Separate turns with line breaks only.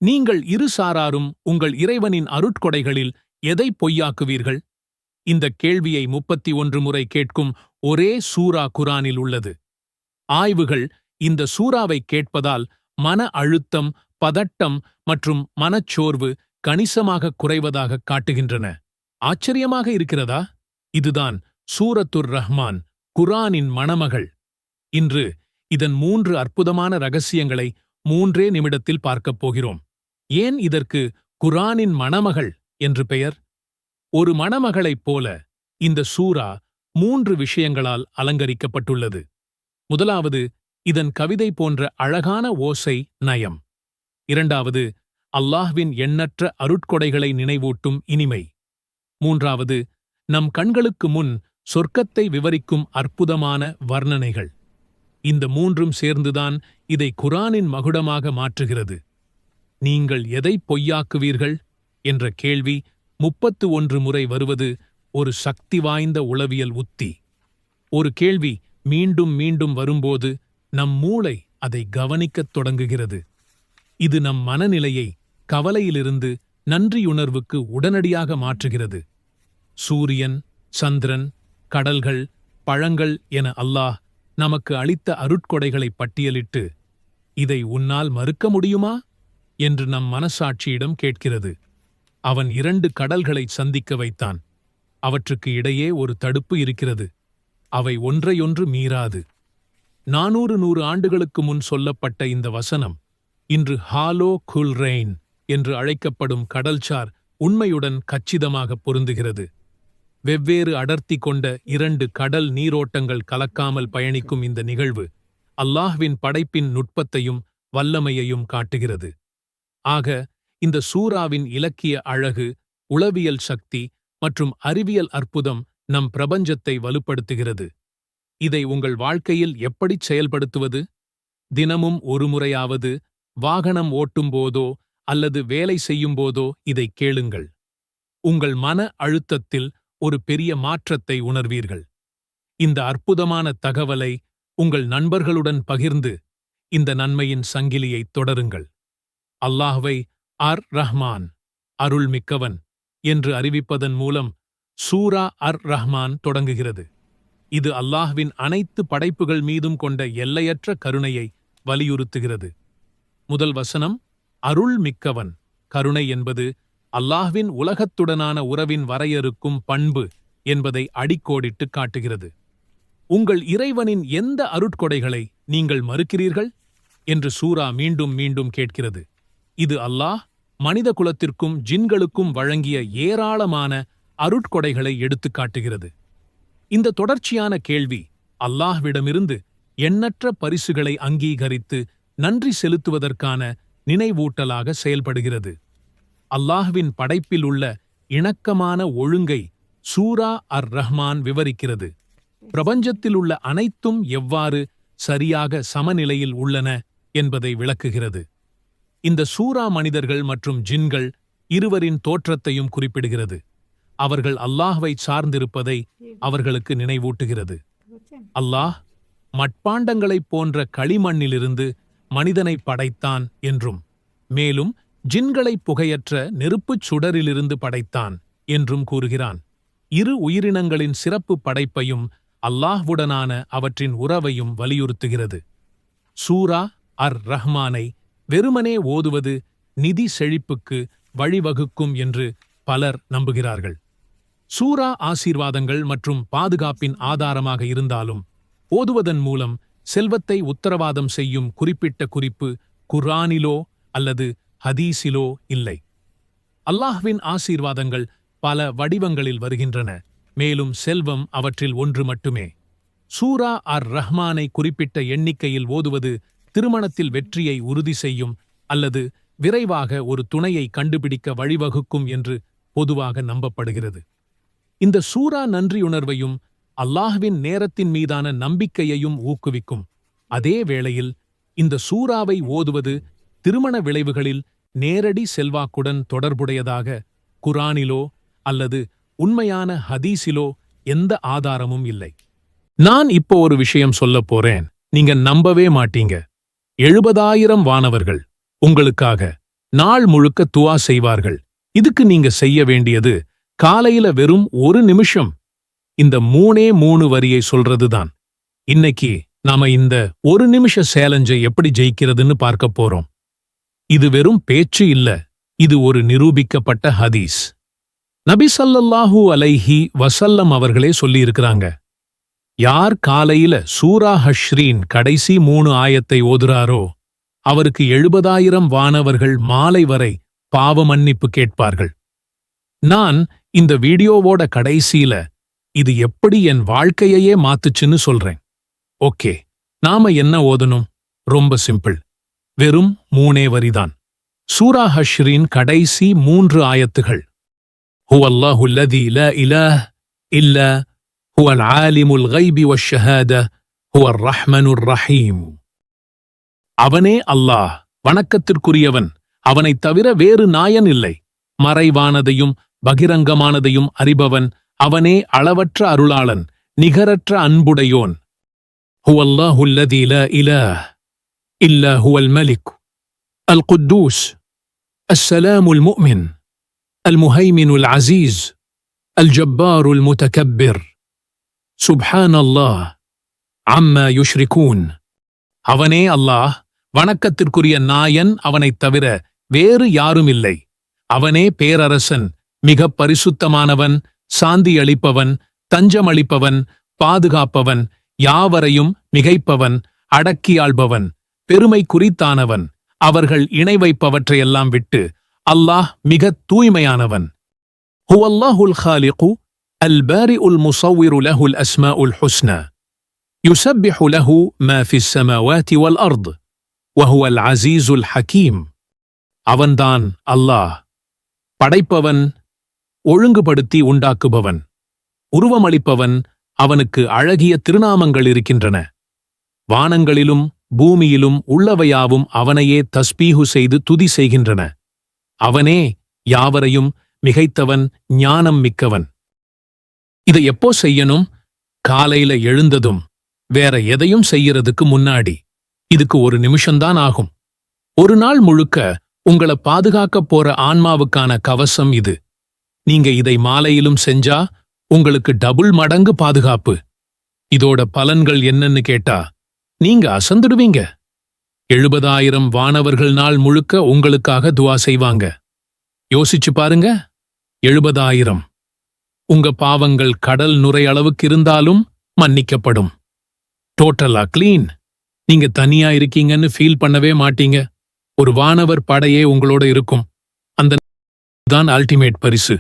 நீங்கள் இரு சாராரும் உங்கள் இறைவனின் அருட்கொடைகளில் எதை பொய்யாக்குவீர்கள்? இந்தக் கேள்வியை 31 முறை கேட்கும் ஒரே சூரா குரானில் உள்ளது. ஆய்வுகள் இந்த சூறாவை கேட்பதால் மன அழுத்தம், பதட்டம் மற்றும் மனச்சோர்வு கணிசமாக குறைவதாக காட்டுகின்றன. ஆச்சரியமாக இருக்கிறதா? இதுதான் சூரத்துர் ரஹ்மான், குரானின் மணமகள். இன்று இதன் 3 அற்புதமான ரகசியங்களை 3 நிமிடத்தில் பார்க்கப் போகிறோம். ஏன் இதற்கு குரானின் மணமகள் என்று பெயர்? ஒரு மணமகளைப் போல இந்த சூரா 3 விஷயங்களால் அலங்கரிக்கப்பட்டுள்ளது. முதலாவது, இதன் கவிதை போன்ற அழகான ஓசை நயம். இரண்டாவது, அல்லாஹ்வின் எண்ணற்ற அருட்கொடைகளை நினைவூட்டும் இனிமை. மூன்றாவது, நம் கண்களுக்கு முன் சொர்க்கத்தை விவரிக்கும் அற்புதமான வர்ணனைகள். இந்த 3ம் சேர்ந்துதான் இதை குரானின் மகுடமாக மாற்றுகிறது. நீங்கள் எதை பொய்யாக்குவீர்கள் என்ற கேள்வி 31 முறை வருவது ஒரு சக்தி வாய்ந்த உளவியல் உத்தி. ஒரு கேள்வி மீண்டும் மீண்டும் வரும்போது நம் மூளை அதை கவனிக்கத் தொடங்குகிறது. இது நம் மனநிலையை கவலையிலிருந்து நன்றியுணர்வுக்கு உடனடியாக மாற்றுகிறது. சூரியன், சந்திரன், கடல்கள், பழங்கள் என அல்லாஹ் நமக்கு அளித்த அருட்கொடைகளை பட்டியலிட்டு, இதை உன்னால் மறுக்க முடியுமா என்று நம் மனசாட்சியிடம் கேட்கிறது. அவன் 2 கடல்களை சந்திக்க வைத்தான். அவற்றுக்கு இடையே ஒரு தடுப்பு இருக்கிறது. அவை ஒன்றையொன்று மீறாது. 400 ஆண்டுகளுக்கு முன் சொல்லப்பட்ட இந்த வசனம் இன்று ஹாலோ குல்ரெயின் என்று அழைக்கப்படும் கடல்சார் உண்மையுடன் கச்சிதமாக பொருந்துகிறது. வெவ்வேறு அடர்த்தி கொண்ட 2 கடல் நீரோட்டங்கள் கலக்காமல் பயணிக்கும் இந்த நிகழ்வு அல்லாஹ்வின் படைப்பின் நுட்பத்தையும் வல்லமையையும் காட்டுகிறது. ஆக, இந்த சூறாவின் இலக்கிய அழகு, உளவியல் சக்தி மற்றும் அறிவியல் அற்புதம் நம் பிரபஞ்சத்தை வலுப்படுத்துகிறது. இதை உங்கள் வாழ்க்கையில் எப்படிச் செயல்படுத்துவது? தினமும் ஒரு முறையாவது, வாகனம் ஓட்டும்போதோ அல்லது வேலை செய்யும்போதோ இதை கேளுங்கள். உங்கள் மன அழுத்தத்தில் ஒரு பெரிய மாற்றத்தை உணர்வீர்கள். இந்த அற்புதமான தகவலை உங்கள் நண்பர்களுடன் பகிர்ந்து இந்த நன்மையின் சங்கிலியைத் தொடருங்கள். அல்லாஹ்வை அர் ரஹ்மான், அருள்மிக்கவன் என்று அறிவிப்பதன் மூலம் சூரா அர் ரஹ்மான் தொடங்குகிறது. இது அல்லாஹ்வின் அனைத்து படைப்புகள் மீதும் கொண்ட எல்லையற்ற கருணையை வலியுறுத்துகிறது. முதல் வசனம், அருள்மிக்கவன். கருணை என்பது அல்லாஹ்வின் உலகத்துடனான உறவின் வரையறுக்கும் பண்பு என்பதை அடிக்கோடிட்டு காட்டுகிறது. உங்கள் இறைவனின் எந்த அருட்கொடைகளை நீங்கள் மறுக்கிறீர்கள் என்று சூரா மீண்டும் மீண்டும் கேட்கிறது. இது அல்லாஹ் மனித குலத்திற்கும் ஜின்களுக்கும் வழங்கிய ஏராளமான அருட்கொடைகளை எடுத்துக் காட்டுகிறது. இந்த தொடர்ச்சியான கேள்வி அல்லாஹ்விடமிருந்து எண்ணற்ற பரிசுகளை அங்கீகரித்து நன்றி செலுத்துவதற்கான நினைவூட்டலாக செயல்படுகிறது. அல்லாஹ்வின் படைப்பில் உள்ள இணக்கமான ஒழுங்கை சூரா அர் ரஹ்மான் விவரிக்கிறது. பிரபஞ்சத்தில் உள்ள அனைத்தும் எவ்வாறு சரியாக சமநிலையில் உள்ளன என்பதை விளக்குகிறது. இந்த சூரா மனிதர்கள் மற்றும் ஜின்கள் இருவரின் தோற்றத்தையும் குறிப்பிடுகிறது. அவர்கள் அல்லாஹ்வை சார்ந்திருப்பதை அவர்களுக்கு நினைவூட்டுகிறது. அல்லாஹ் மட்பாண்டங்களைப் போன்ற களிமண்ணிலிருந்து மனிதனை படைத்தான் என்றும், மேலும் ஜின்களை புகையற்ற நெருப்புச் சுடரிலிருந்து படைத்தான் என்றும் கூறுகிறான். இரு உயிரினங்களின் சிறப்பு படைப்பையும் அல்லாஹ்வுடனான அவற்றின் உறவையும் வலியுறுத்துகிறது. சூரா அர் ரஹ்மானை வெறுமனே ஓதுவது நிதி செழிப்புக்கு வழிவகுக்கும் என்று பலர் நம்புகிறார்கள். சூரா ஆசீர்வாதங்கள் மற்றும் பாதுகாப்பின் ஆதாரமாக இருந்தாலும், ஓதுவதன் மூலம் செல்வத்தை உத்தரவாதம் செய்யும் குறிப்பிட்ட குறிப்பு குர்ஆனிலோ அல்லது ஹதீஸிலோ இல்லை. அல்லாஹ்வின் ஆசீர்வாதங்கள் பல வடிவங்களில் வருகின்றன, மேலும் செல்வம் அவற்றில் ஒன்று மட்டுமே. சூரா அர் ரஹ்மானை குறிப்பிட்ட எண்ணிக்கையில் ஓதுவது திருமணத்தில் வெற்றியை உறுதி செய்யும் அல்லது விரைவாக ஒரு துணையை கண்டுபிடிக்க வழிவகுக்கும் என்று பொதுவாக நம்பப்படுகிறது. இந்த சூரா நன்றியுணர்வையும் அல்லாஹ்வின் நேரத்தின் மீதான நம்பிக்கையையும் ஊக்குவிக்கும். அதே வேளையில் இந்த சூராவை ஓதுவது திருமண விளைவுகளில் நேரடி செல்வாக்குடன் தொடர்புடையதாக குர்ஆனிலோ அல்லது உண்மையான ஹதீஸிலோ எந்த ஆதாரமும் இல்லை. நான் இப்போ ஒரு விஷயம் சொல்லப் போறேன், நீங்க நம்பவே மாட்டீங்க. 70,000 வானவர்கள் உங்களுக்காக நாள் முழுக்க துஆ செய்வார்கள். இதுக்கு நீங்க செய்ய வேண்டியது காலையில வெறும் 1 நிமிஷம் இந்த 3 வரியை சொல்றதுதான். இன்னைக்கு நாம இந்த 1 நிமிஷ சேலஞ்சை எப்படி ஜெயிக்கிறதுன்னு பார்க்க போறோம். இது வெறும் பேச்சு இல்ல, இது ஒரு நிரூபிக்கப்பட்ட ஹதீஸ். நபி ஸல்லல்லாஹு அலைஹி வஸல்லம் அவர்களே சொல்லியிருக்கிறாங்க, யார் காலையில சூரா ஹஷ்ரீன் கடைசி 3 ஆயத்தை ஓதுறாரோ அவருக்கு 70,000 வானவர்கள் மாலை வரை பாவ மன்னிப்பு கேட்பார்கள். நான் இந்த வீடியோவோட கடைசியில இது எப்படி என் வாழ்க்கையையே மாத்துச்சுன்னு சொல்றேன். ஓகே, நாம என்ன ஓதணும்? ரொம்ப சிம்பிள், வெறும் 3 வரிதான். சூரா ஹஷ்ரின் கடைசி 3 ஆயத்துகள். ஹுவல்லாஹு அல்லதி லா இலாஹ இல்லா ஹுவல் ஆலிமுல் கைபி வஷ்ஷஹாத ஹுவர் ரஹ்மானுர் ரஹீம். அவனே அல்லாஹ், வணக்கத்திற்குரியவன், அவனைத் தவிர வேறு நாயன் இல்லை. மறைவானதையும் பகிரங்கமானதையும் அறிபவன், அவனே அளவற்ற அருளாளன், நிகரற்ற அன்புடையோன். ஹுவல்லாஹு அல்லதி லா இலாஹ இல்லா ஹுவல் மலிக் அல் குத்தூஸ் அஸ்ஸலாமுல் முஃமின் அல் முஹைமினுல் அஸீஸ் அல் ஜப்பாருல் முதகப்பிர் சுப்ஹானல்லாஹ் அம்மா யுஷ்ரிகூன். அவனே அல்லாஹ், வணக்கத்திற்குரிய நாயன், அவனைத் தவிர வேறு யாரும் இல்லை. அவனே பேரரசன், மிகப் பரிசுத்தமானவன், சாந்தியளிப்பவன், தஞ்சமளிப்பவன், பாதுகாப்பவன், யாவரையும் மிகைப்பவன், அடக்கியாள்பவன், பெருமை குறித்தானவன். அவர்கள் இணை வைப்பவற்றையெல்லாம் விட்டு அல்லாஹ் மிகத் தூய்மையானவன். ஹுவல்லாஹுல் காலிகு அல் பாரிஉல் முஸவ்விரு லஹுல் அஸ்மாஉல் ஹுஸ்னா யுஸப்பிஹு லஹு மா ஃபிஸ் ஸமாவாதி வல் அர்த் வஹுவல் அஸீஸுல் ஹகீம். அவன்தான் அல்லாஹ், படைப்பவன், ஒழுங்குபடுத்தி உண்டாக்குபவன், உருவமளிப்பவன். அவனுக்கு அழகிய திருநாமங்கள் இருக்கின்றன. வானங்களிலும் பூமியிலும் உள்ளவையாவும் அவனையே தஸ்பீஹு செய்து துதி செய்கின்றன. அவனே யாவரையும் மிகைத்தவன், ஞானம் மிக்கவன். இதை எப்போ செய்யணும்? காலையில எழுந்ததும், வேற எதையும் செய்யறதுக்கு முன்னாடி. இதுக்கு 1 நிமிஷம்தான் ஆகும். ஒரு நாள் முழுக்க உங்களை பாதுகாக்கப் போற ஆன்மாவுக்கான கவசம் இது. நீங்க இதை மாலையிலும் செஞ்சா உங்களுக்கு டபுள் மடங்கு பாதுகாப்பு. இதோட பலன்கள் என்னன்னு கேட்டா நீங்க அசந்துடுவீங்க. 70,000 வானவர்கள் நாள் முழுக்க உங்களுக்காக துஆ செய்வாங்க. யோசிச்சு பாருங்க, 70,000. உங்க பாவங்கள் கடல் நுரை அளவுக்கு இருந்தாலும் மன்னிக்கப்படும். டோட்டலா கிளீன். நீங்க தனியா இருக்கீங்கன்னு ஃபீல் பண்ணவே மாட்டீங்க. ஒரு வானவர் படையே உங்களோட இருக்கும். அந்த தான் அல்டிமேட் பரிசு.